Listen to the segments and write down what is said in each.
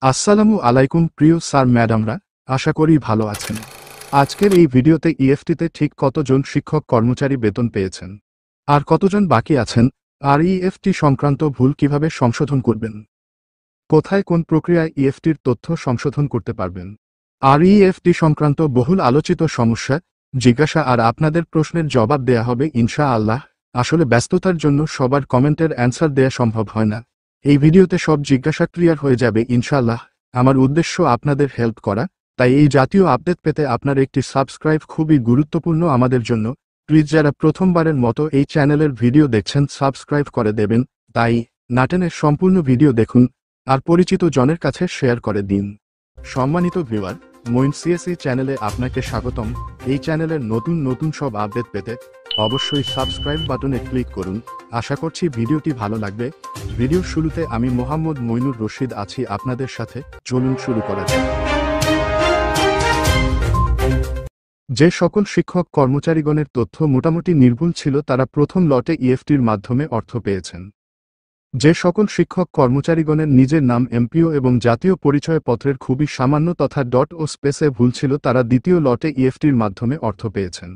আসসালামু আলাইকুম প্রিয় স্যার ম্যাডামরা, আশা করি ভালো আছেন। আজকের এই ভিডিওতে ইএফটিতে ঠিক কতজন শিক্ষক কর্মচারী বেতন পেয়েছেন আর কতজন বাকি আছেন, আর ইএফটি সংক্রান্ত ভুল কিভাবে সংশোধন করবেন, কোথায় কোন প্রক্রিয়ায় ইএফটির তথ্য সংশোধন করতে পারবেন, আর ইএফটি সংক্রান্ত বহুল আলোচিত সমস্যা, জিজ্ঞাসা আর আপনাদের প্রশ্নের জবাব দেয়া হবে ইনশাআল্লাহ। আসলে ব্যস্ততার জন্য সবার কমেন্টের অ্যান্সার দেয়া সম্ভব হয় না। এই ভিডিওতে সব জিজ্ঞাসা ক্লিয়ার হয়ে যাবে ইনশাআল্লাহ। আমার উদ্দেশ্য আপনাদের হেল্প করা, তাই এই জাতীয় আপডেট পেতে আপনার একটি সাবস্ক্রাইব খুবই গুরুত্বপূর্ণ আমাদের জন্য। প্লিজ যারা প্রথমবারের মতো এই চ্যানেলের ভিডিও দেখছেন সাবস্ক্রাইব করে দেবেন। তাই নাটেনের সম্পূর্ণ ভিডিও দেখুন আর পরিচিত জনের কাছে শেয়ার করে দিন। সম্মানিত ভিউয়ার, মইন সিএসই চ্যানেলে আপনাকে স্বাগতম। এই চ্যানেলের নতুন নতুন সব আপডেট পেতে অবশ্যই সাবস্ক্রাইব বাটনে ক্লিক করুন। আশা করছি ভিডিওটি ভালো লাগবে। ভিডিওর শুরুতে আমি মোহাম্মদ মইনুর রশিদ আছি আপনাদের সাথে। চলুন শুরু করা যাক। যে সকল শিক্ষক কর্মচারীগণের তথ্য মোটামুটি নির্ভুল ছিল তারা প্রথম লটে ইএফটির মাধ্যমে অর্থ পেয়েছেন। যে সকল শিক্ষক কর্মচারীগণের নিজের নাম এমপিও এবং জাতীয় পরিচয়পত্রের খুবই সামান্য তথা ডট ও স্পেসে ভুল ছিল তারা দ্বিতীয় লটে ইএফটির মাধ্যমে অর্থ পেয়েছেন।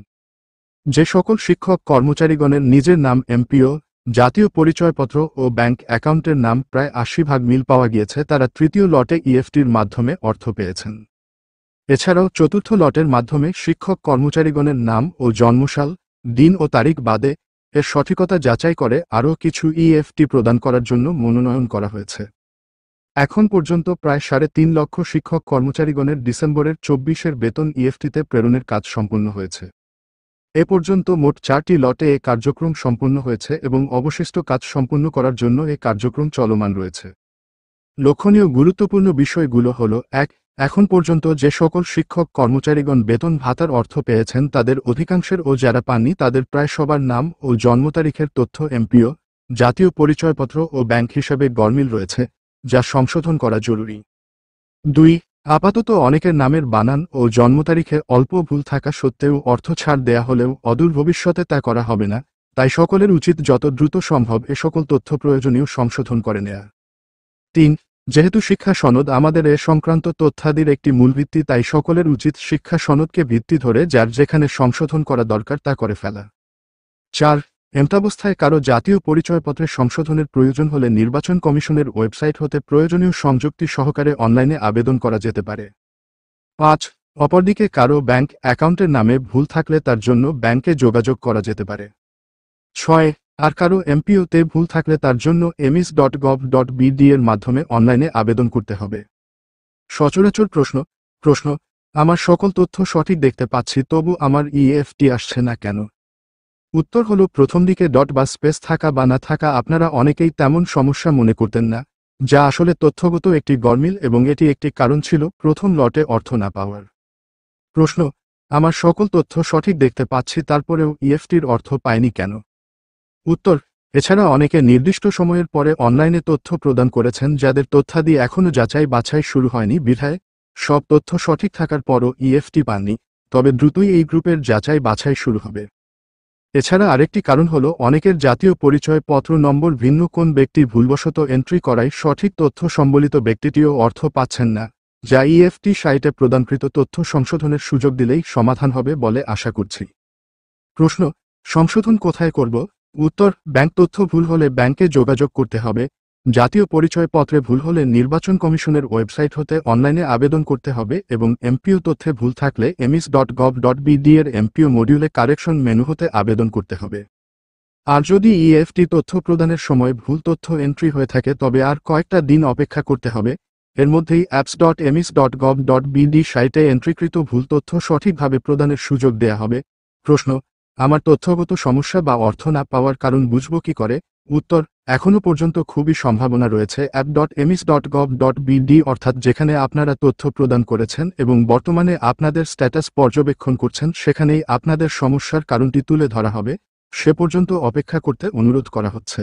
যে সকল শিক্ষক কর্মচারীগণের নিজের নাম এমপিও, জাতীয় পরিচয়পত্র ও ব্যাংক অ্যাকাউন্টের নাম প্রায় ৮০% মিল পাওয়া গিয়েছে তারা তৃতীয় লটে ইএফটির মাধ্যমে অর্থ পেয়েছেন। এছাড়াও চতুর্থ লটের মাধ্যমে শিক্ষক কর্মচারীগণের নাম ও জন্মসাল, দিন ও তারিখ বাদে এর সঠিকতা যাচাই করে আরও কিছু ইএফটি প্রদান করার জন্য মনোনয়ন করা হয়েছে। এখন পর্যন্ত প্রায় ৩.৫ লক্ষ শিক্ষক কর্মচারীগণের ডিসেম্বরের ২৪-এর বেতন ইএফটিতে প্রেরণের কাজ সম্পন্ন হয়েছে। এ পর্যন্ত মোট ৪টি লটে এ কার্যক্রম সম্পন্ন হয়েছে এবং অবশিষ্ট কাজ সম্পন্ন করার জন্য এ কার্যক্রম চলমান রয়েছে। লক্ষণীয় গুরুত্বপূর্ণ বিষয়গুলো হল: ১. এখন পর্যন্ত যে সকল শিক্ষক কর্মচারীগণ বেতন ভাতার অর্থ পেয়েছেন তাদের অধিকাংশের ও যারা পাননি তাদের প্রায় সবার নাম ও জন্ম তারিখের তথ্য এমপিও, জাতীয় পরিচয়পত্র ও ব্যাংক হিসাবে গরমিল রয়েছে, যা সংশোধন করা জরুরি। ২. আপাতত অনেকের নামের বানান ও জন্ম তারিখে অল্প ভুল থাকা সত্ত্বেও অর্থ ছাড় দেয়া হলেও অদূর ভবিষ্যতে তা করা হবে না, তাই সকলের উচিত যত দ্রুত সম্ভব এ সকল তথ্য প্রয়োজনীয় সংশোধন করে নেয়া। ৩. যেহেতু শিক্ষা সনদ আমাদের এ সংক্রান্ত তথ্যাদির একটি মূল ভিত্তি, তাই সকলের উচিত শিক্ষা সনদকে ভিত্তি ধরে যার যেখানে সংশোধন করা দরকার তা করে ফেলা। ৪. এমতাবস্থায় কারো জাতীয় পরিচয়পত্রের সংশোধনের প্রয়োজন হলে নির্বাচন কমিশনের ওয়েবসাইট হতে প্রয়োজনীয় সংযুক্তি সহকারে অনলাইনে আবেদন করা যেতে পারে। ৫. অপরদিকে কারো ব্যাংক অ্যাকাউন্টের নামে ভুল থাকলে তার জন্য ব্যাংকে যোগাযোগ করা যেতে পারে। ৬. আর কারো এমপিওতে ভুল থাকলে তার জন্য emis.gov.bd এর মাধ্যমে অনলাইনে আবেদন করতে হবে। সচরাচর প্রশ্ন: আমার সকল তথ্য সঠিক দেখতে পাচ্ছি তবু আমার ইএফটি আসছে না কেন? উত্তর হলো, প্রথম দিকে ডট বা স্পেস থাকা বা না থাকা আপনারা অনেকেই তেমন সমস্যা মনে করতেন না, যা আসলে তথ্যগত একটি গরমিল এবং এটি একটি কারণ ছিল প্রথম লটে অর্থ না পাওয়ার। প্রশ্ন: আমার সকল তথ্য সঠিক দেখতে পাচ্ছি তারপরেও ইএফটির অর্থ পায়নি কেন? উত্তর: এছাড়া অনেকে নির্দিষ্ট সময়ের পরে অনলাইনে তথ্য প্রদান করেছেন যাদের তথ্যাদি এখনও যাচাই বাছাই শুরু হয়নি বিধায় সব তথ্য সঠিক থাকার পরও ইএফটি পাননি, তবে দ্রুতই এই গ্রুপের যাচাই বাছাই শুরু হবে। এছাড়া আরেকটি কারণ হলো অনেকের জাতীয় পরিচয়পত্র নম্বর ভিন্ন কোন ব্যক্তি ভুলবশত এন্ট্রি করায় সঠিক তথ্য সম্বলিত ব্যক্তিটিও অর্থ পাচ্ছেন না, যা ইএফটি সাইটে প্রদানকৃত তথ্য সংশোধনের সুযোগ দিলেই সমাধান হবে বলে আশা করছি। প্রশ্ন: সংশোধন কোথায় করব? উত্তর: ব্যাংক তথ্য ভুল হলে ব্যাংকে যোগাযোগ করতে হবে। জাতীয় পরিচয়পত্রে ভুল হলে নির্বাচন কমিশনের ওয়েবসাইট হতে অনলাইনে আবেদন করতে হবে এবং এমপিও তথ্যে ভুল থাকলে emis.gov.bd এর এমপিও মডিউলে কারেকশন মেনু হতে আবেদন করতে হবে। আর যদি ইএফটি তথ্য প্রদানের সময় ভুল তথ্য এন্ট্রি হয়ে থাকে তবে আর কয়েকটা দিন অপেক্ষা করতে হবে। এর মধ্যেই apps.emis.gov.bd সাইটে এন্ট্রিকৃত ভুল তথ্য সঠিকভাবে প্রদানের সুযোগ দেয়া হবে। প্রশ্ন: আমার তথ্যগত সমস্যা বা অর্থ না পাওয়ার কারণ বুঝব কি করে? উত্তর: এখনও পর্যন্ত খুবই সম্ভাবনা রয়েছে app.emis.gov.bd অর্থাৎ যেখানে আপনারা তথ্য প্রদান করেছেন এবং বর্তমানে আপনাদের স্ট্যাটাস পর্যবেক্ষণ করছেন সেখানেই আপনাদের সমস্যার কারণটি তুলে ধরা হবে। সে পর্যন্ত অপেক্ষা করতে অনুরোধ করা হচ্ছে।